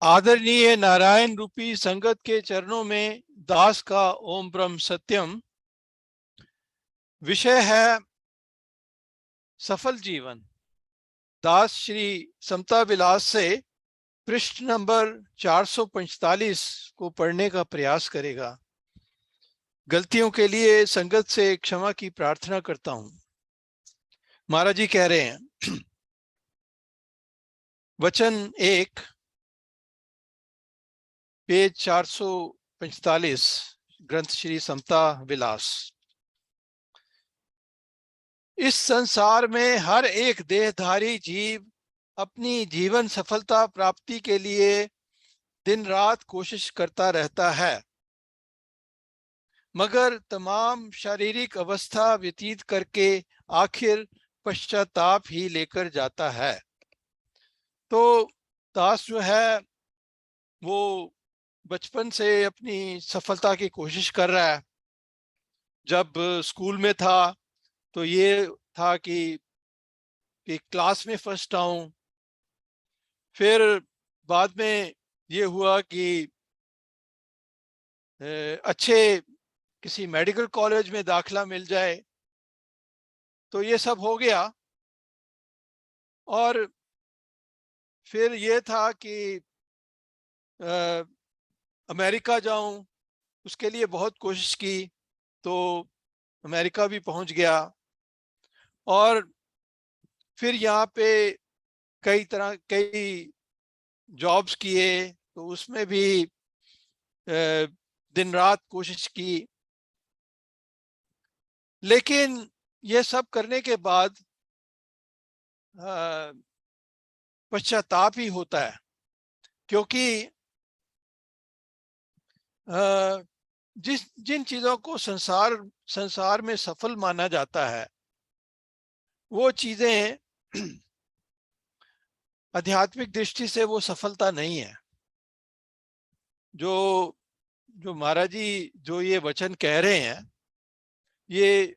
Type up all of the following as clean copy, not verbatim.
आदरणीय नारायण रूपी संगत के चरणों में दास का ओम ब्रह्म सत्यम। विषय है सफल जीवन। दास श्री समता विलास से पृष्ठ नंबर 445 को पढ़ने का प्रयास करेगा। गलतियों के लिए संगत से क्षमा की प्रार्थना करता हूं। महाराज जी कह रहे हैं, वचन 1, पेज 445, ग्रंथ श्री समता विलास। इस संसार में हर एक देहधारी जीव अपनी जीवन सफलता प्राप्ति के लिए दिन रात कोशिश करता रहता है, मगर तमाम शारीरिक अवस्था व्यतीत करके आखिर पश्चाताप ही लेकर जाता है। तो दास जो है वो बचपन से अपनी सफलता की कोशिश कर रहा है। जब स्कूल में था तो ये था कि क्लास में फर्स्ट आऊं। फिर बाद में ये हुआ कि अच्छे किसी मेडिकल कॉलेज में दाखला मिल जाए। तो ये सब हो गया और फिर ये था कि अमेरिका जाऊं, उसके लिए बहुत कोशिश की तो अमेरिका भी पहुंच गया। और फिर यहाँ पे कई जॉब्स किए तो उसमें भी दिन रात कोशिश की। लेकिन ये सब करने के बाद पश्चाताप ही होता है, क्योंकि जिन चीजों को संसार में सफल माना जाता है वो चीजें आध्यात्मिक दृष्टि से वो सफलता नहीं है। जो जो महाराज जी जो ये वचन कह रहे हैं ये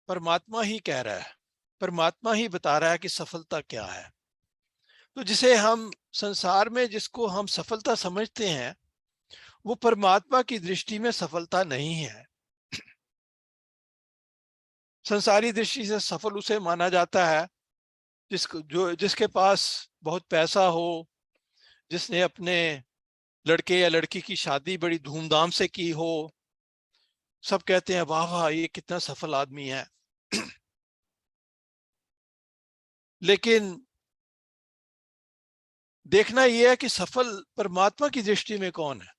परमात्मा ही कह रहा है, परमात्मा ही बता रहा है कि सफलता क्या है। तो जिसे हम संसार में जिसको हम सफलता समझते हैं वो परमात्मा की दृष्टि में सफलता नहीं है। संसारी दृष्टि से सफल उसे माना जाता है जिसके पास बहुत पैसा हो, जिसने अपने लड़के या लड़की की शादी बड़ी धूमधाम से की हो। सब कहते हैं वाह वाह ये कितना सफल आदमी है। लेकिन देखना यह है कि सफल परमात्मा की दृष्टि में कौन है।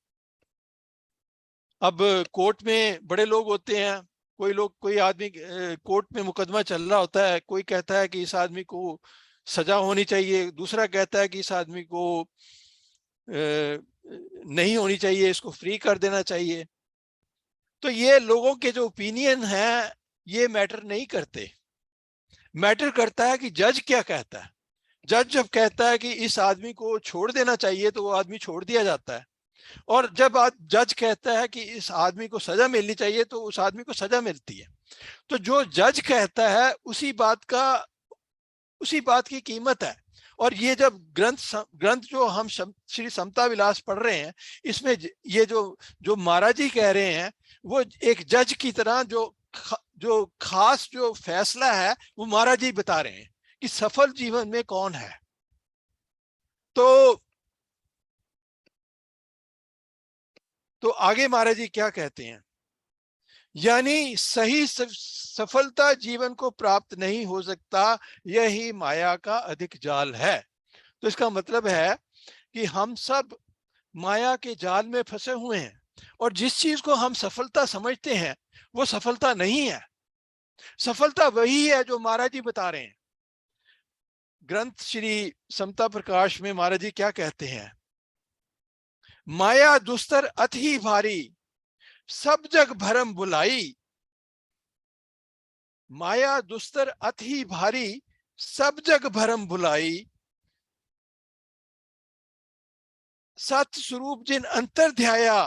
अब कोर्ट में बड़े लोग होते हैं, कोई आदमी कोर्ट में मुकदमा चल रहा होता है, कोई कहता है कि इस आदमी को सजा होनी चाहिए, दूसरा कहता है कि इस आदमी को नहीं होनी चाहिए, इसको फ्री कर देना चाहिए। तो ये लोगों के जो ओपिनियन है ये मैटर नहीं करते। मैटर करता है कि जज क्या कहता है। जज जब कहता है कि इस आदमी को छोड़ देना चाहिए तो वो आदमी छोड़ दिया जाता है, और जब जज कहता है कि इस आदमी को सजा मिलनी चाहिए तो उस आदमी को सजा मिलती है। तो जो जज कहता है उसी बात की कीमत है। और ये जब ग्रंथ जो हम श्री समता विलास पढ़ रहे हैं इसमें ये जो महाराज जी कह रहे हैं वो एक जज की तरह जो खास जो फैसला है वो महाराज जी बता रहे हैं कि सफल जीवन में कौन है। तो आगे महाराज जी क्या कहते हैं, यानी सही सफलता जीवन को प्राप्त नहीं हो सकता, यही माया का अधिक जाल है। तो इसका मतलब है कि हम सब माया के जाल में फंसे हुए हैं और जिस चीज को हम सफलता समझते हैं वो सफलता नहीं है। सफलता वही है जो महाराज जी बता रहे हैं। ग्रंथ श्री समता प्रकाश में महाराज जी क्या कहते हैं, माया दुस्तर अति भारी सब जग भरम बुलाई। माया दुस्तर अति भारी सब जग भरम बुलाई, सत स्वरूप जिन अंतर ध्याया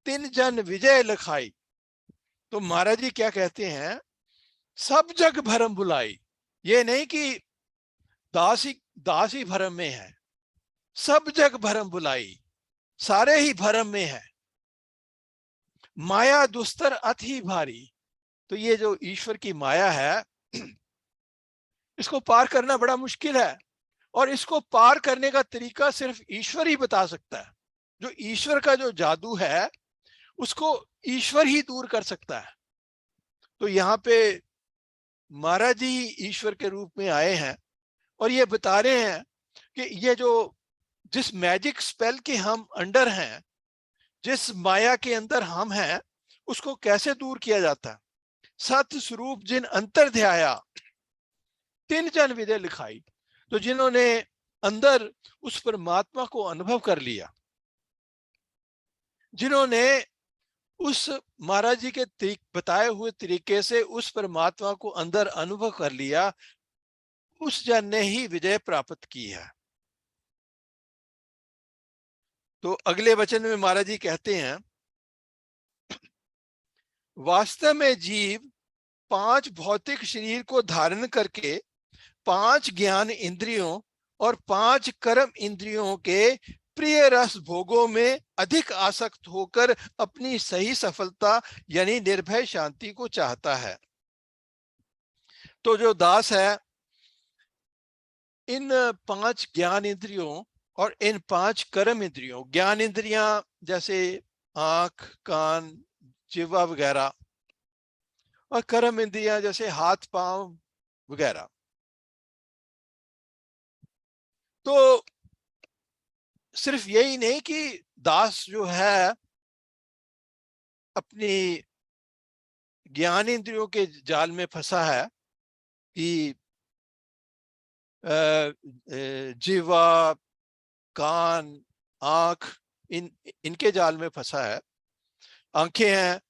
तिन जन विजय लखाई। तो महाराज जी क्या कहते हैं, सब जग भरम बुलाई। ये नहीं कि दास ही भरम में है, सब जग भरम बुलाई, सारे ही भरम में है, माया दुस्तर अति भारी। तो ये जो ईश्वर की माया है, इसको पार करना बड़ा मुश्किल है, और इसको पार करने का तरीका सिर्फ ईश्वर ही बता सकता है। जो ईश्वर का जो जादू है उसको ईश्वर ही दूर कर सकता है। तो यहाँ पे महाराज जी ईश्वर के रूप में आए हैं और ये बता रहे हैं कि ये जो जिस मैजिक स्पेल के हम अंडर हैं, जिस माया के अंदर हम हैं, उसको कैसे दूर किया जाता है। सत्य स्वरूप जिन अंतर ध्याया, तीन जन विदे लिखाई। तो जिन्होंने अंदर उस परमात्मा को अनुभव कर लिया, जिन्होंने उस महाराज जी के बताए हुए तरीके से उस परमात्मा को अंदर अनुभव कर लिया, उस जन ने ही विजय प्राप्त की है। तो अगले वचन में महाराज जी कहते हैं, वास्तव में जीव 5 भौतिक शरीर को धारण करके 5 ज्ञान इंद्रियों और 5 कर्म इंद्रियों के प्रिय रस भोगों में अधिक आसक्त होकर अपनी सही सफलता यानी निर्भय शांति को चाहता है। तो जो दास है, इन 5 ज्ञान इंद्रियों और इन 5 कर्म इंद्रियों, ज्ञान इंद्रियां जैसे आंख, कान, जिह्वा वगैरह, और कर्म इंद्रियां जैसे हाथ, पांव वगैरह। तो सिर्फ यही नहीं कि दास जो है अपनी ज्ञान इंद्रियों के जाल में फंसा है कि जिह्वा, कान, आंख, इनके जाल में फंसा है। आंखें हैं,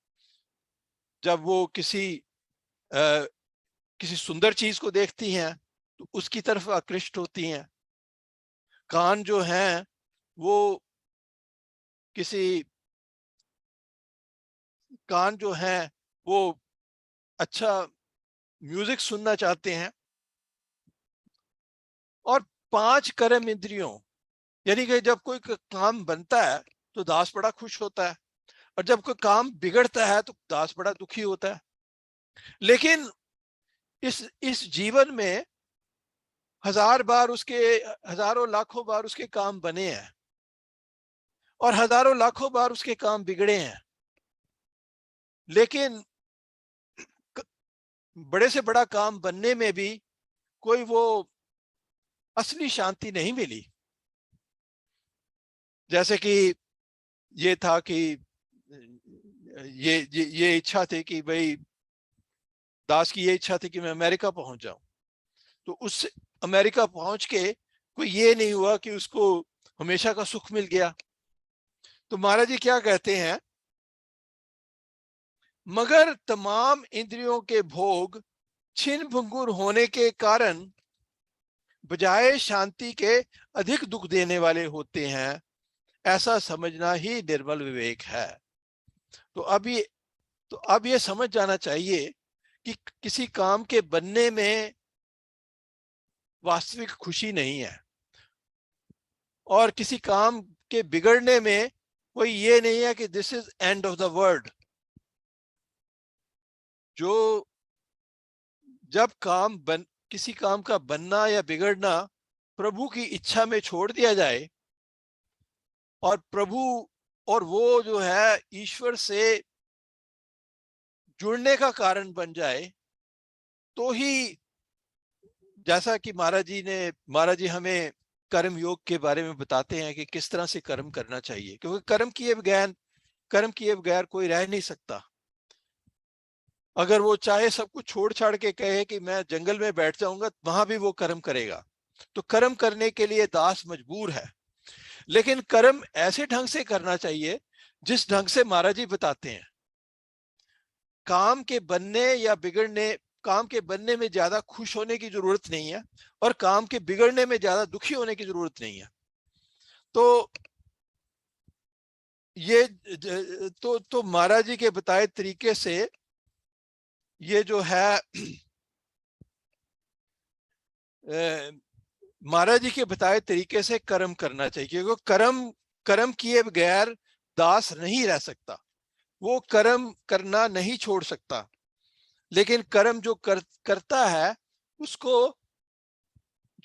जब वो किसी सुंदर चीज को देखती हैं तो उसकी तरफ आकृष्ट होती हैं। कान जो हैं वो किसी कान जो हैं वो अच्छा म्यूजिक सुनना चाहते हैं। और 5 कर्म इंद्रियों, यानी कि जब कोई काम बनता है तो दास बड़ा खुश होता है, और जब कोई काम बिगड़ता है तो दास बड़ा दुखी होता है। लेकिन इस जीवन में हजारों लाखों बार उसके काम बने हैं, और हजारों लाखों बार उसके काम बिगड़े हैं। लेकिन बड़े से बड़ा काम बनने में भी कोई वो असली शांति नहीं मिली। जैसे कि ये था कि ये इच्छा थी कि भाई, दास की ये इच्छा थी कि मैं अमेरिका पहुंच जाऊं। तो उस अमेरिका पहुंच के कोई ये नहीं हुआ कि उसको हमेशा का सुख मिल गया। तो महाराज जी क्या कहते हैं, मगर तमाम इंद्रियों के भोग छिन भंगुर होने के कारण बजाय शांति के अधिक दुख देने वाले होते हैं, ऐसा समझना ही निर्मल विवेक है। तो अब ये समझ जाना चाहिए कि किसी काम के बनने में वास्तविक खुशी नहीं है, और किसी काम के बिगड़ने में कोई ये नहीं है कि this is end of the world. जो जब किसी काम का बनना या बिगड़ना प्रभु की इच्छा में छोड़ दिया जाए, और वो जो है ईश्वर से जुड़ने का कारण बन जाए, तो ही, जैसा कि महाराज जी हमें कर्म योग के बारे में बताते हैं कि किस तरह से कर्म करना चाहिए, क्योंकि कर्म किए बगैर कोई रह नहीं सकता। अगर वो चाहे सब कुछ छोड़ छाड़ के कहे कि मैं जंगल में बैठ जाऊंगा, वहां भी वो कर्म करेगा। तो कर्म करने के लिए दास मजबूर है, लेकिन कर्म ऐसे ढंग से करना चाहिए जिस ढंग से महाराज जी बताते हैं। काम के बनने में ज्यादा खुश होने की जरूरत नहीं है, और काम के बिगड़ने में ज्यादा दुखी होने की जरूरत नहीं है। तो ये तो महाराज जी के बताए तरीके से ये जो है महाराज जी के बताए तरीके से कर्म करना चाहिए, क्योंकि कर्म कर्म किए बगैर दास नहीं रह सकता, वो कर्म करना नहीं छोड़ सकता। लेकिन कर्म जो करता है उसको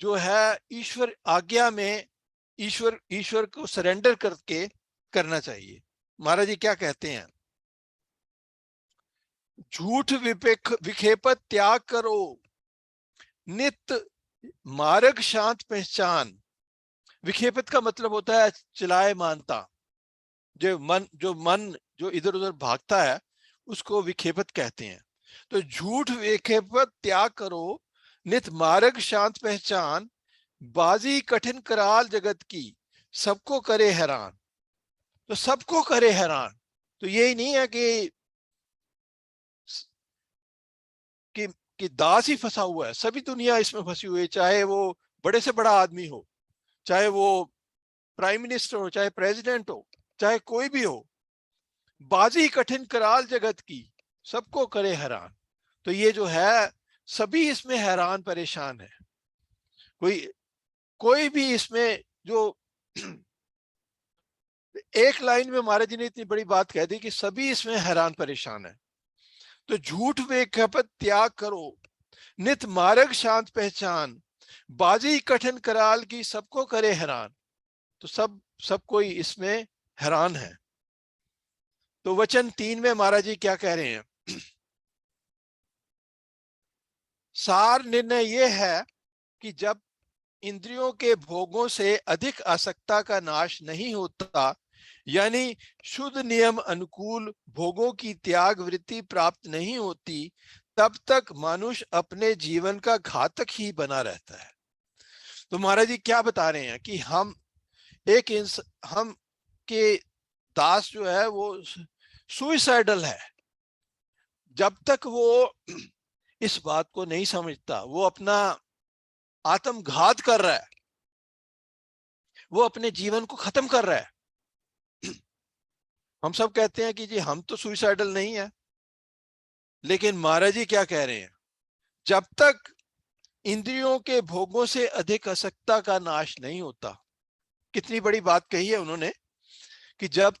जो है ईश्वर आज्ञा में, ईश्वर ईश्वर को सरेंडर करके करना चाहिए। महाराज जी क्या कहते हैं, झूठ विखेपत त्याग करो, नित मार्ग शांत पहचान। विखेपत का मतलब होता है चलाए मानता, जो मन जो इधर उधर भागता है उसको विखेपत कहते हैं। तो झूठ विखेपत त्याग करो, नित मार्ग शांत पहचान, बाजी कठिन कराल जगत की, सबको करे हैरान। तो सबको करे हैरान, तो यही नहीं है कि कि दास ही फंसा हुआ है, सभी दुनिया इसमें फंसी हुई है, चाहे वो बड़े से बड़ा आदमी हो, चाहे वो प्राइम मिनिस्टर हो, चाहे प्रेसिडेंट हो, चाहे कोई भी हो। बाजी कठिन कराल जगत की, सबको करे हैरान। तो ये जो है सभी इसमें हैरान परेशान है। कोई कोई भी इसमें जो एक लाइन में महाराज जी ने इतनी बड़ी बात कह दी कि सभी इसमें हैरान परेशान है। तो झूठ बेखपत त्याग करो, नित मार्ग शांत पहचान, बाजी कठिन कराल की, सबको करे हैरान। तो सब कोई इसमें हैरान है। तो वचन 3 में महाराज जी क्या कह रहे हैं, सार निर्णय यह है कि जब इंद्रियों के भोगों से अधिक आसक्ता का नाश नहीं होता, यानी शुद्ध नियम अनुकूल भोगों की त्याग वृत्ति प्राप्त नहीं होती, तब तक मनुष्य अपने जीवन का घातक ही बना रहता है। तो महाराज जी क्या बता रहे हैं कि हम के दास जो है वो सुइसाइडल है। जब तक वो इस बात को नहीं समझता, वो अपना आत्मघात कर रहा है, वो अपने जीवन को खत्म कर रहा है। हम सब कहते हैं कि जी हम तो सुइसाइडल नहीं है, लेकिन महाराज जी क्या कह रहे हैं, जब तक इंद्रियों के भोगों से अधिक आसक्ता का नाश नहीं होता। कितनी बड़ी बात कही है उन्होंने कि जब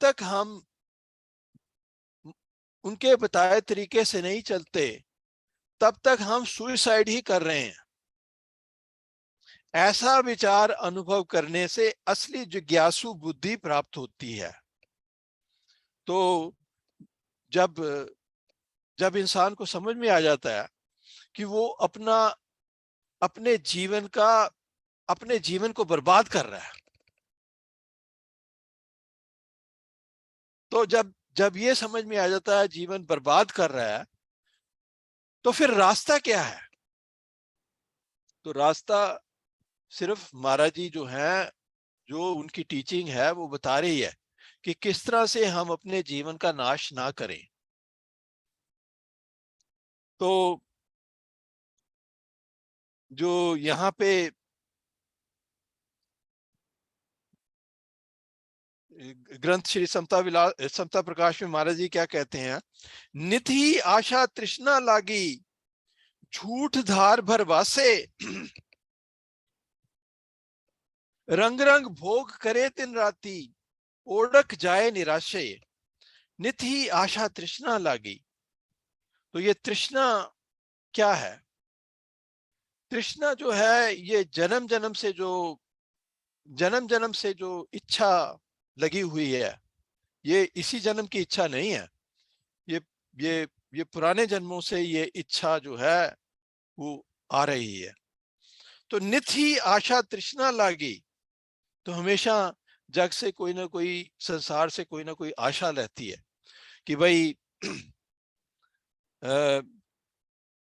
तक हम उनके बताए तरीके से नहीं चलते, तब तक हम सुइसाइड ही कर रहे हैं। ऐसा विचार अनुभव करने से असली जिज्ञासु बुद्धि प्राप्त होती है। तो जब जब इंसान को समझ में आ जाता है कि वो अपने जीवन का अपने जीवन को बर्बाद कर रहा है, तो जब जब ये समझ में आ जाता है जीवन बर्बाद कर रहा है, तो फिर रास्ता क्या है। तो रास्ता सिर्फ महाराज जी जो है, जो उनकी टीचिंग है वो बता रही है कि किस तरह से हम अपने जीवन का नाश ना करें। तो जो यहाँ पे ग्रंथ श्री समता प्रकाश में महाराज जी क्या कहते हैं, नित ही आशा तृष्णा लागी, झूठ धार भरवासे, रंग रंग भोग करे दिन राती, ओढ़क जाए निराशे। नित ही आशा तृष्णा लागी। तो ये तृष्णा क्या है, तृष्णा जो है ये जन्म जन्म से जो इच्छा लगी हुई है, ये इसी जन्म की इच्छा नहीं है। ये ये ये पुराने जन्मों से ये इच्छा जो है वो आ रही है। तो नित ही आशा तृष्णा लागी, तो हमेशा जग से कोई ना कोई, संसार से कोई ना कोई आशा रहती है कि भाई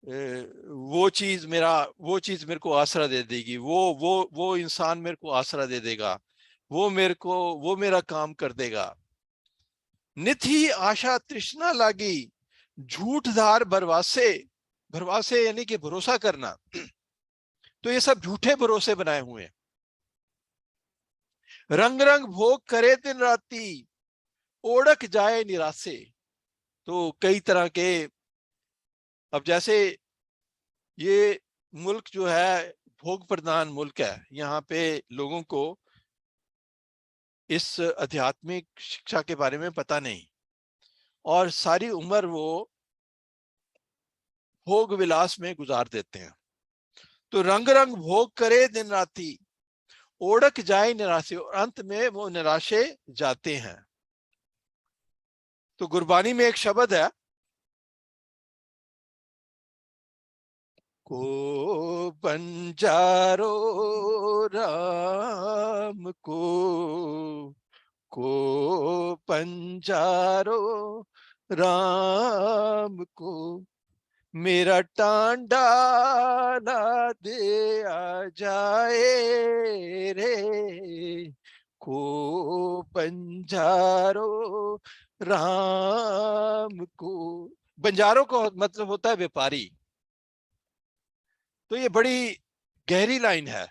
वो चीज मेरे को आसरा दे देगी, वो इंसान मेरे को आसरा दे देगा, वो मेरा काम कर देगा। नित ही आशा तृष्णा लागी, झूठ धार भरवासे, भरवासे यानी कि भरोसा करना। तो ये सब झूठे भरोसे बनाए हुए हैं। रंग रंग भोग करे दिन राती, ओढ़क जाए निराशे। तो कई तरह के, अब जैसे ये मुल्क जो है भोग प्रधान मुल्क है। यहाँ पे लोगों को इस आध्यात्मिक शिक्षा के बारे में पता नहीं, और सारी उम्र वो भोग विलास में गुजार देते हैं। तो रंग रंग भोग करे दिन राती, ओढ़क जाए निराशे, और अंत में वो निराशे जाते हैं। तो गुरबानी में एक शब्द है, को बंजारो राम को पंजारो राम को, मेरा टांडा ला दे आ जाए रे, को बंजारो राम को। बंजारों को मतलब होता है व्यापारी। तो ये बड़ी गहरी लाइन है,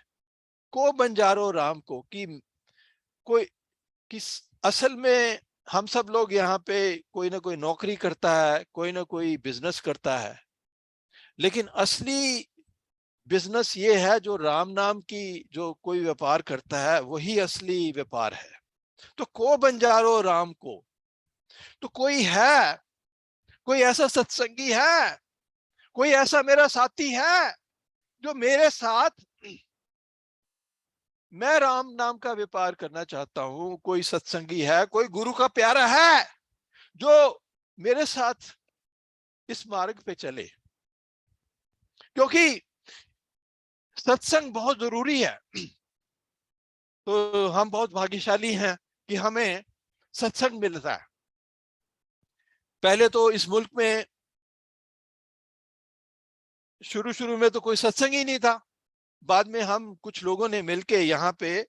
को बंजारो राम को, कि कोई किस असल में हम सब लोग यहाँ पे कोई ना कोई नौकरी करता है, कोई ना कोई बिजनेस करता है, लेकिन असली बिजनेस ये है जो राम नाम की जो कोई व्यापार करता है, वही असली व्यापार है। तो को बंजारो राम को, तो कोई है, कोई ऐसा सत्संगी है, कोई ऐसा मेरा साथी है जो मेरे साथ, मैं राम नाम का व्यापार करना चाहता हूं, कोई सत्संगी है, कोई गुरु का प्यारा है जो मेरे साथ इस मार्ग पे चले। क्योंकि सत्संग बहुत जरूरी है। तो हम बहुत भाग्यशाली हैं कि हमें सत्संग मिलता है। पहले तो इस मुल्क में शुरू शुरू में तो कोई सत्संग ही नहीं था। बाद में हम कुछ लोगों ने मिलके यहाँ पे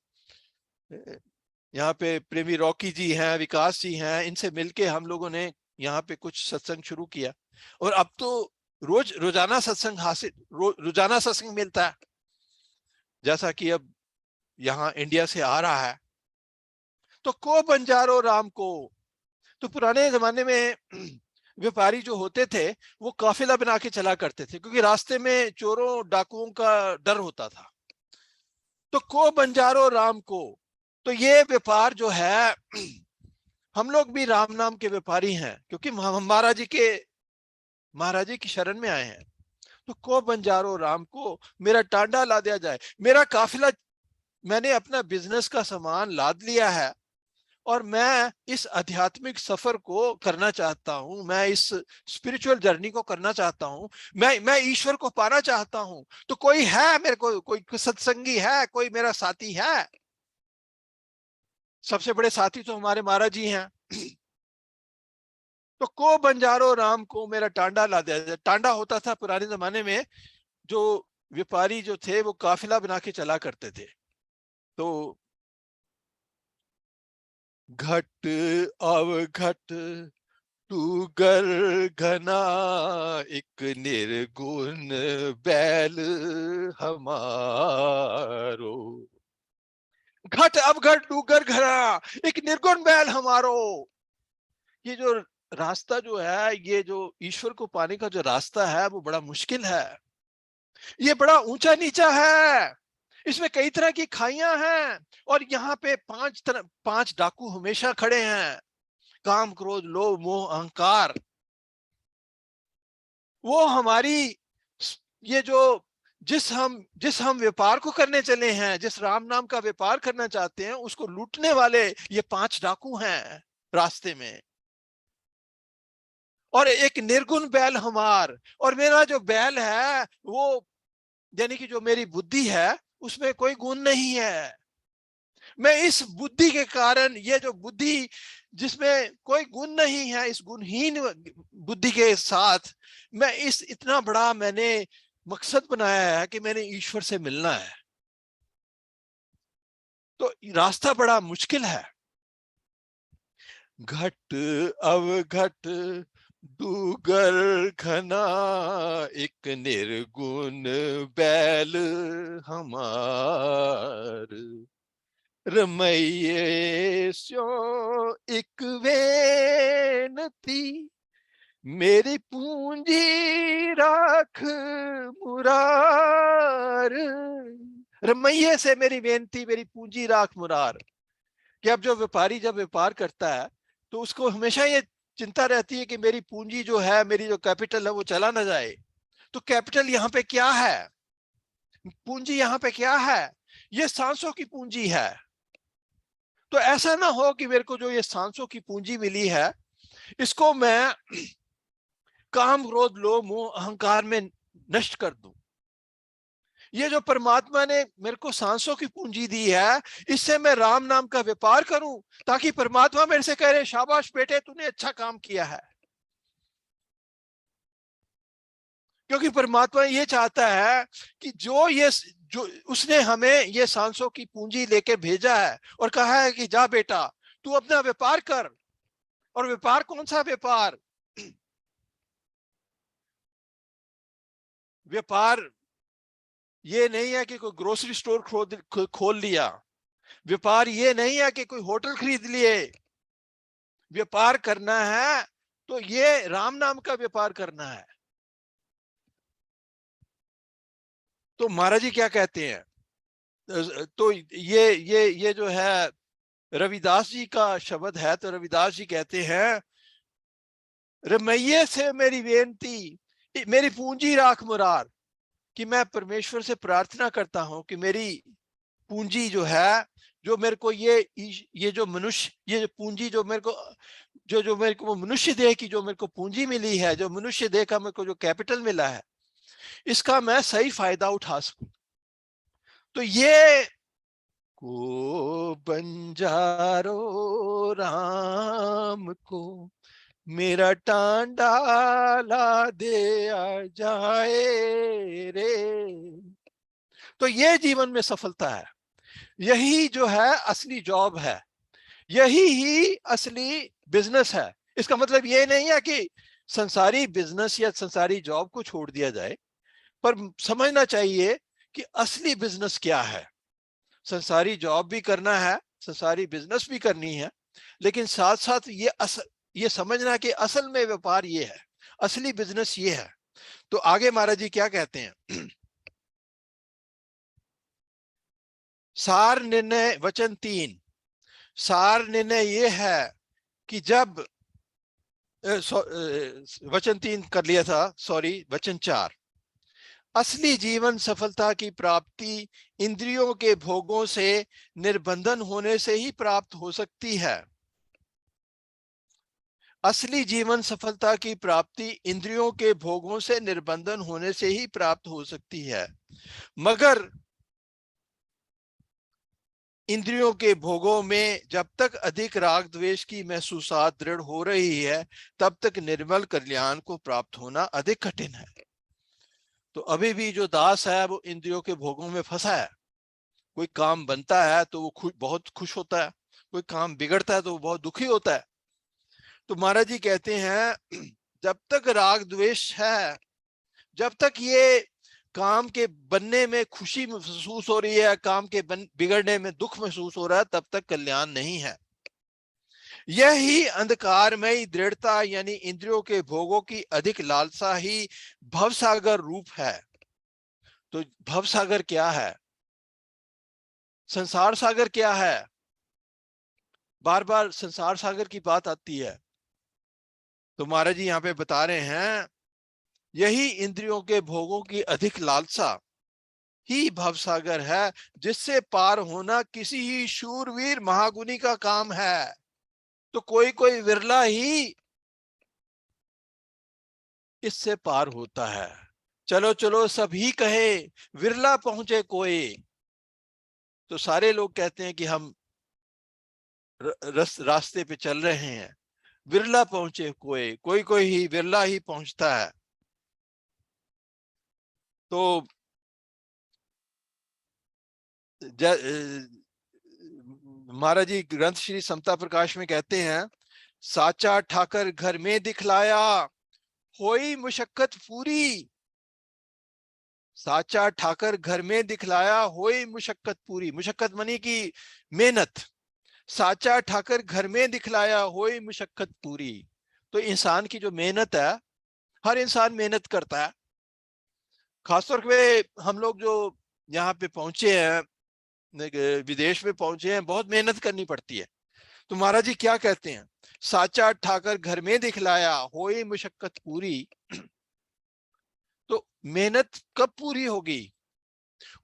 प्रेमी रॉकी जी हैं, विकास जी हैं, इनसे मिलके हम लोगों ने यहाँ पे कुछ सत्संग शुरू किया। और अब तो रोजाना सत्संग रोजाना सत्संग मिलता है, जैसा कि अब यहाँ इंडिया से आ रहा है। तो को बंजारो राम को, तो पुराने जमाने में व्यापारी जो होते थे वो काफिला बना के चला करते थे, क्योंकि रास्ते में चोरों डाकुओं का डर होता था। तो को बंजारो राम को, तो ये व्यापार जो है, हम लोग भी राम नाम के व्यापारी हैं, क्योंकि हम महाराज जी की शरण में आए हैं। तो को बंजारो राम को, मेरा टांडा ला दिया जाए, मेरा काफिला, मैंने अपना बिजनेस का सामान लाद लिया है, और मैं इस आध्यात्मिक सफर को करना चाहता हूं, मैं इस स्पिरिचुअल जर्नी को करना चाहता हूं, मैं ईश्वर को पाना चाहता हूं। तो कोई है मेरे को, कोई सत्संगी है, कोई मेरा साथी है। सबसे बड़े साथी तो हमारे महाराज जी हैं। तो को बंजारो राम को, मेरा टांडा ला दिया। टांडा होता था पुराने जमाने में, जो व्यापारी जो थे वो काफिला बना के चला करते थे। तो घट अवघट टूगर घना, एक निर्गुण बैल हमारो। घट अवघट डूगर घना, एक निर्गुण बैल हमारो। ये जो रास्ता जो है, ये जो ईश्वर को पाने का जो रास्ता है, वो बड़ा मुश्किल है। ये बड़ा ऊंचा नीचा है, इसमें कई तरह की खाइयां हैं, और यहाँ पे पांच डाकू हमेशा खड़े हैं, काम क्रोध लोभ मोह अहंकार। वो हमारी ये जो जिस हम व्यापार को करने चले हैं, जिस राम नाम का व्यापार करना चाहते हैं, उसको लूटने वाले ये पांच डाकू हैं रास्ते में। और एक निर्गुण बैल हमार, और मेरा जो बैल है वो, यानी कि जो मेरी बुद्धि है, उसमें कोई गुण नहीं है। मैं इस बुद्धि के कारण, ये जो बुद्धि जिसमें कोई गुण नहीं है, इस गुणहीन बुद्धि के साथ मैं इस इतना बड़ा मैंने मकसद बनाया है कि मैंने ईश्वर से मिलना है। तो रास्ता बड़ा मुश्किल है। घट अवघट डूगर घना, एक निर्गुण बैल हमार, रमैये स्यो एक वेनती, मेरी पूंजी राख मुरार, रमैये से मेरी बेनती, मेरी पूंजी राख मुरार। कि अब जो व्यापारी जब व्यापार करता है तो उसको हमेशा ये चिंता रहती है कि मेरी पूंजी जो है, मेरी जो कैपिटल है वो चला ना जाए। तो कैपिटल यहाँ पे क्या है, पूंजी यहाँ पे क्या है, ये सांसों की पूंजी है। तो ऐसा ना हो कि मेरे को जो ये सांसों की पूंजी मिली है इसको मैं काम क्रोध लोभ मोह अहंकार में नष्ट कर दूं। ये जो परमात्मा ने मेरे को सांसों की पूंजी दी है, इससे मैं राम नाम का व्यापार करूं, ताकि परमात्मा मेरे से कह रहे शाबाश बेटे तूने अच्छा काम किया है। क्योंकि परमात्मा ये चाहता है कि जो उसने हमें ये सांसों की पूंजी लेके भेजा है और कहा है कि जा बेटा तू अपना व्यापार कर। और व्यापार कौन सा व्यापार, व्यापार ये नहीं है कि कोई ग्रोसरी स्टोर खोल लिया, व्यापार ये नहीं है कि कोई होटल खरीद लिए। व्यापार करना है तो ये राम नाम का व्यापार करना है। तो महाराज जी क्या कहते हैं, तो ये जो है रविदास जी का शब्द है। तो रविदास जी कहते हैं, रमैये से मेरी बेनती, मेरी पूंजी राख मुरार। कि मैं परमेश्वर से प्रार्थना करता हूं कि मेरी पूंजी जो है, जो मेरे को ये जो मनुष्य, ये जो पूंजी जो मेरे को, जो मेरे को मनुष्य देह की जो मेरे को पूंजी मिली है, जो मनुष्य देह का मेरे को जो कैपिटल मिला है, इसका मैं सही फायदा उठा सकूं। तो ये को बंजारो राम को मेरा टांडा ला दे आ जाए रे। तो ये जीवन में सफलता है, यही जो है असली जॉब है, यही ही असली बिजनेस है। इसका मतलब ये नहीं है कि संसारी बिजनेस या संसारी जॉब को छोड़ दिया जाए, पर समझना चाहिए कि असली बिजनेस क्या है। संसारी जॉब भी करना है, संसारी बिजनेस भी करनी है, लेकिन साथ साथ ये समझना कि असल में व्यापार ये है, असली बिजनेस ये है। तो आगे महाराज जी क्या कहते हैं, सार निर्णय वचन 3। सार निर्णय ये है कि जब वचन 3 कर लिया था, सॉरी, वचन 4। असली जीवन सफलता की प्राप्ति इंद्रियों के भोगों से निर्बंधन होने से ही प्राप्त हो सकती है। असली जीवन सफलता की प्राप्ति इंद्रियों के भोगों से निर्बंधन होने से ही प्राप्त हो सकती है। मगर इंद्रियों के भोगों में जब तक अधिक राग द्वेष की महसूसात दृढ़ हो रही है, तब तक निर्मल कल्याण को प्राप्त होना अधिक कठिन है। तो अभी भी जो दास है वो इंद्रियों के भोगों में फंसा है। कोई काम बनता है तो वो बहुत खुश होता है, कोई काम बिगड़ता है तो वो बहुत दुखी होता है। तो महाराज जी कहते हैं, जब तक राग द्वेष है, जब तक ये काम के बनने में खुशी महसूस हो रही है, काम के बिगड़ने में दुख महसूस हो रहा है, तब तक कल्याण नहीं है। यही अंधकारमयी दृढ़ता यानी इंद्रियों के भोगों की अधिक लालसा ही भवसागर रूप है। तो भवसागर क्या है, संसार सागर क्या है, बार बार संसार सागर की बात आती है। तो महाराज जी यहाँ पे बता रहे हैं, यही इंद्रियों के भोगों की अधिक लालसा ही भवसागर है, जिससे पार होना किसी ही शूरवीर महागुनी का काम है। तो कोई कोई विरला ही इससे पार होता है। चलो चलो सभी कहे विरला पहुंचे कोई। तो सारे लोग कहते हैं कि हम रास्ते पे चल रहे हैं, विरला पहुंचे कोई, कोई कोई ही विरला ही पहुंचता है। तो महाराज जी ग्रंथ श्री समता प्रकाश में कहते हैं, साचा ठाकर घर में दिखलाया होई मुशक्कत पूरी। साचा ठाकर घर में दिखलाया होई मुशक्कत पूरी, मुशक्कत मनी की मेहनत। साचा ठाकर घर में दिखलाया होई मुशक्कत पूरी। तो इंसान की जो मेहनत है, हर इंसान मेहनत करता है। खासतौर पे हम लोग जो यहाँ पे पहुंचे हैं, विदेश में पहुंचे हैं, बहुत मेहनत करनी पड़ती है। तो महाराज जी क्या कहते हैं, साचा ठाकर घर में दिखलाया, होई मुशक्कत पूरी। तो मेहनत कब पूरी होगी?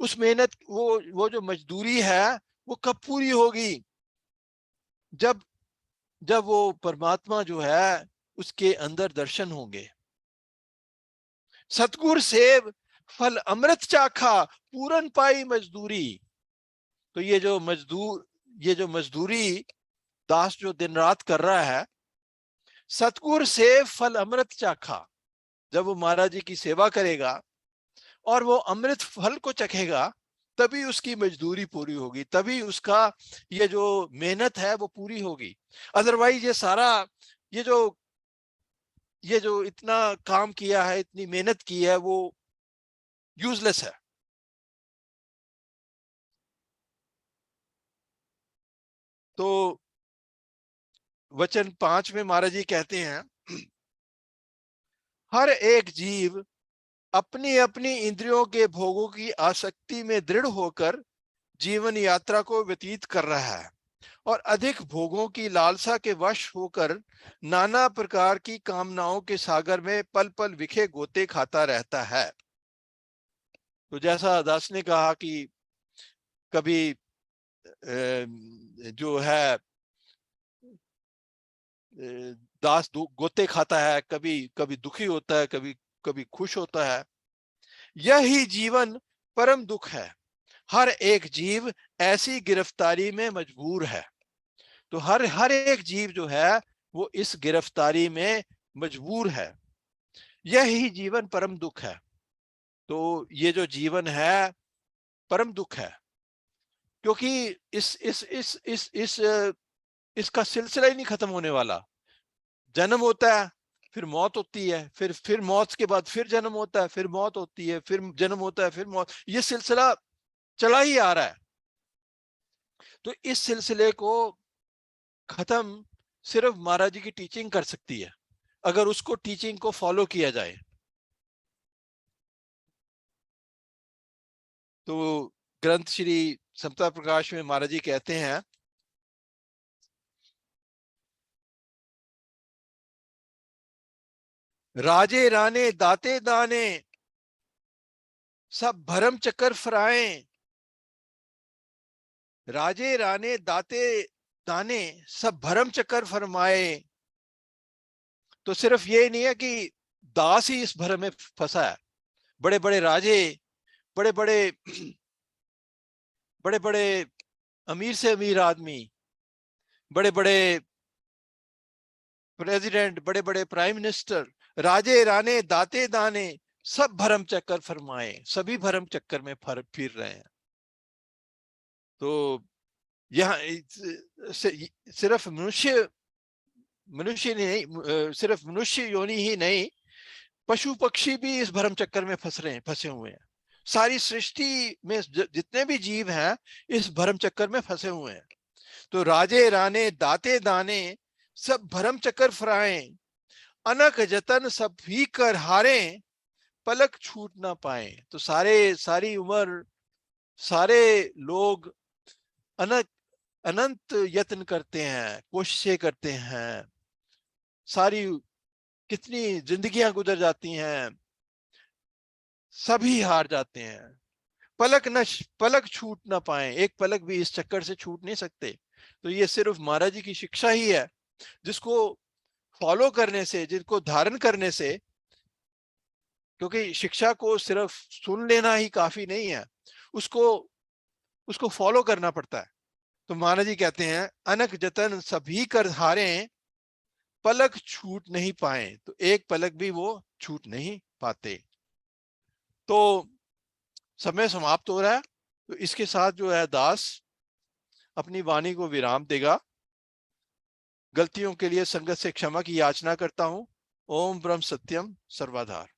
उस मेहनत, वो जो मजदूरी है, वो कब पूरी होगी? जब जब वो परमात्मा जो है उसके अंदर दर्शन होंगे। सतगुर सेव फल अमृत चाखा, पूरन पाई मजदूरी। तो ये जो मजदूरी दास जो दिन रात कर रहा है, सतगुर सेव फल अमृत चाखा, जब वो महाराज जी की सेवा करेगा और वो अमृत फल को चखेगा, तभी उसकी मजदूरी पूरी होगी, तभी उसका ये जो मेहनत है वो पूरी होगी। अदरवाइज ये जो इतना काम किया है, इतनी मेहनत की है, वो यूजलेस है। तो वचन 5 में महाराज जी कहते हैं, हर एक जीव अपनी अपनी इंद्रियों के भोगों की आसक्ति में दृढ़ होकर जीवन यात्रा को व्यतीत कर रहा है और अधिक भोगों की लालसा के वश होकर नाना प्रकार की कामनाओं के सागर में पल पल विखे गोते खाता रहता है। तो जैसा दास ने कहा कि कभी जो है दास गोते खाता है, कभी कभी दुखी होता है, कभी कभी खुश होता है। यही जीवन परम दुख है। हर एक जीव ऐसी गिरफ्तारी में मजबूर है। तो हर हर एक जीव जो है वो इस गिरफ्तारी में मजबूर है। यही जीवन परम दुख है। तो ये जो जीवन है परम दुख है, क्योंकि इसका सिलसिला ही नहीं खत्म होने वाला। जन्म होता है, फिर मौत होती है, फिर मौत के बाद फिर जन्म होता है, फिर मौत होती है, फिर जन्म होता है, फिर मौत। ये सिलसिला चला ही आ रहा है। तो इस सिलसिले को खत्म सिर्फ महाराज जी की टीचिंग कर सकती है, अगर उसको टीचिंग को फॉलो किया जाए। तो ग्रंथ श्री समता प्रकाश में महाराज जी कहते हैं, राजे राने दाते दाने, सब भरम चक्कर फराए। राजे राने दाते दाने, सब भरम चक्कर फरमाए। तो सिर्फ ये नहीं है कि दास ही इस भरम में फंसा है। बड़े बड़े राजे, बड़े बड़े बड़े बड़े अमीर से अमीर आदमी, बड़े बड़े प्रेसिडेंट, बड़े बड़े प्राइम मिनिस्टर, राजे राने दाते दाने, सब भरम चक्कर फरमाए, सभी भरम चक्कर में फिर रहे हैं। तो यहाँ सिर्फ मनुष्य मनुष्य नहीं, सिर्फ मनुष्य योनि ही नहीं, पशु पक्षी भी इस भरम चक्कर में फंसे हुए हैं। सारी सृष्टि में जितने भी जीव हैं इस भरम चक्कर में फंसे हुए हैं। तो राजे राने दाते दाने, सब भरम चक्कर फराए, अनक जतन सब भी कर हारे, पलक छूट ना पाए। तो सारी उम्र सारे लोग अनक अनंत यत्न करते हैं, कोशिशें करते हैं, सारी कितनी जिंदगियां गुजर जाती हैं, सभी हार जाते हैं। पलक छूट ना पाए, एक पलक भी इस चक्कर से छूट नहीं सकते। तो ये सिर्फ महाराज जी की शिक्षा ही है, जिसको फॉलो करने से, जिसको धारण करने से, क्योंकि शिक्षा को सिर्फ सुन लेना ही काफी नहीं है, उसको उसको फॉलो करना पड़ता है। तो महाराज जी कहते हैं, अनक जतन सभी कर हारे, पलक छूट नहीं पाए। तो एक पलक भी वो छूट नहीं पाते। तो समय समाप्त हो रहा है, तो इसके साथ जो है दास अपनी वाणी को विराम देगा। गलतियों के लिए संगत से क्षमा की याचना करता हूं। ओम ब्रह्म सत्यम सर्वाधार।